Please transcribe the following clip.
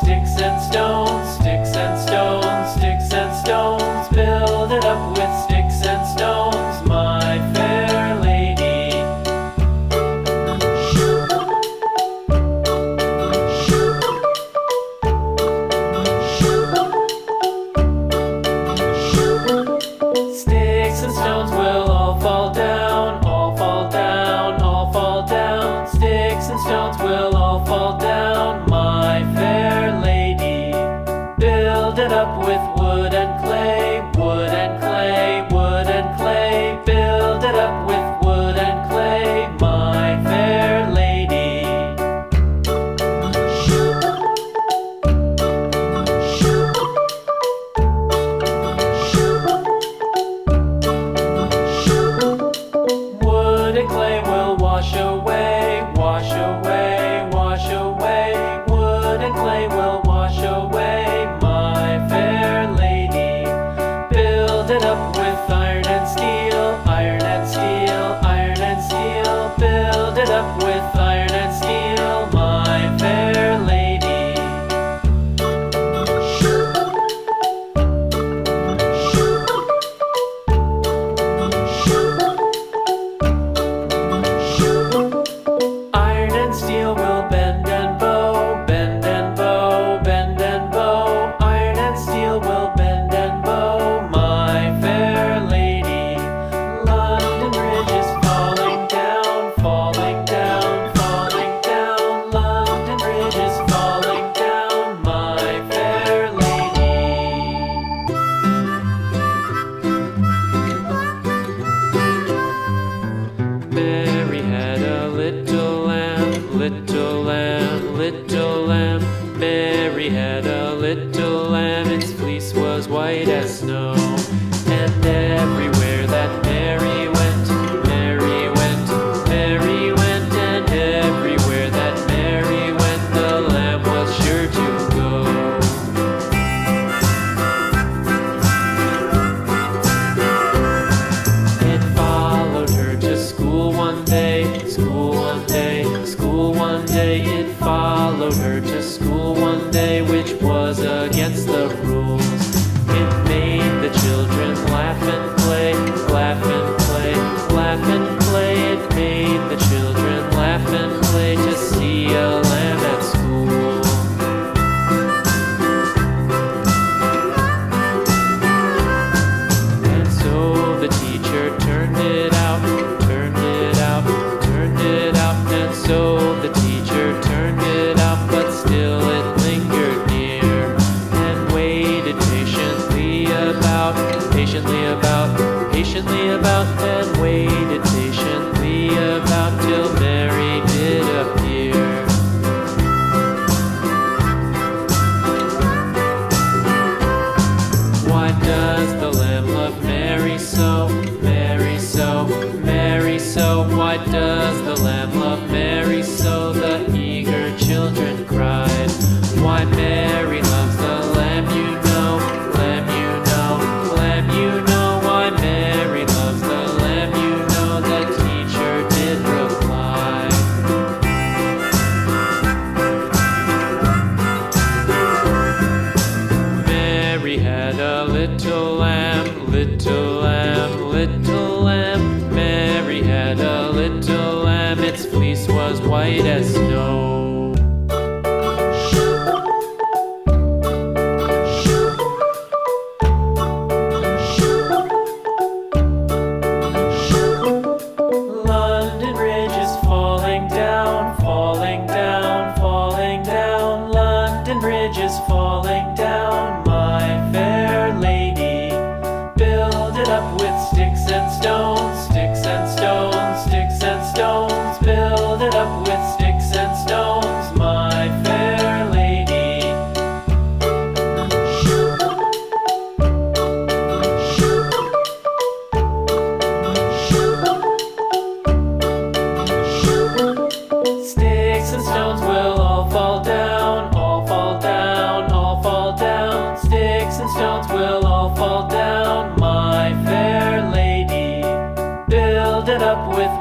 sticks and stones, sticks and stones, sticks and stones. Build it up with sticks and stones, my fair lady. Sticks and stones will all fall down, all fall down, all fall down. Sticks and stones will all fall down, my fair lady. Build it up with wood and clay, wood and clay, wood and clay. Build it up with wood and clay, my fair lady. Wood and clay will wash away, wash away, wash away. Wood and clay will wash away, my fair lady. Build it up with iron and steel, iron and steel, iron and steel. Build it up with iron and steel, my fair lady. Iron and steel will bend and bow, bend and bow, bend and bow. Iron and steel will bend and bow, my fair lady. London Bridge is falling down, falling down, falling down. London Bridge is falling down, my fair lady. Mary had a little lamb, little lamb, little lamb. Mary had a little lamb, its fleece was white as snow. And everywhere that Mary went, Mary went, Mary went. And everywhere that Mary went, the lamb was sure to go. It followed her to school one day, school one day, school one day. It followed her to school one day, which was against the rules. It made the children laugh and play, laugh and play, laugh and play. It made the children laugh and play to see a lamb at school. And so the teacher turned it out, turned it out, turned it out. And so the teacher turned it out, but still it lingered near and waited patiently about, patiently about, patiently about, and waited patiently about till Mary did appear. Why does the lamb love Mary so, Mary so, Mary so? Why does the lamb love Mary so? The eager children cried. Why Mary loves the lamb, you know, lamb, you know, lamb, you know. Why Mary loves the lamb, you know, the teacher did reply. Mary had a little lamb, little lamb, little lamb. Mary had a little lamb, its fleece was white as snow. London Bridge is falling down, falling down, falling down. London Bridge is falling down, my fair lady. Build it up with sticks and stones, sticks and stones, sticks and stones. Build it up with sticks and stones, my fair lady. Sticks and stones will all fall down, all fall down, all fall down. Sticks and stones will all fall down, my fair lady. Build it up with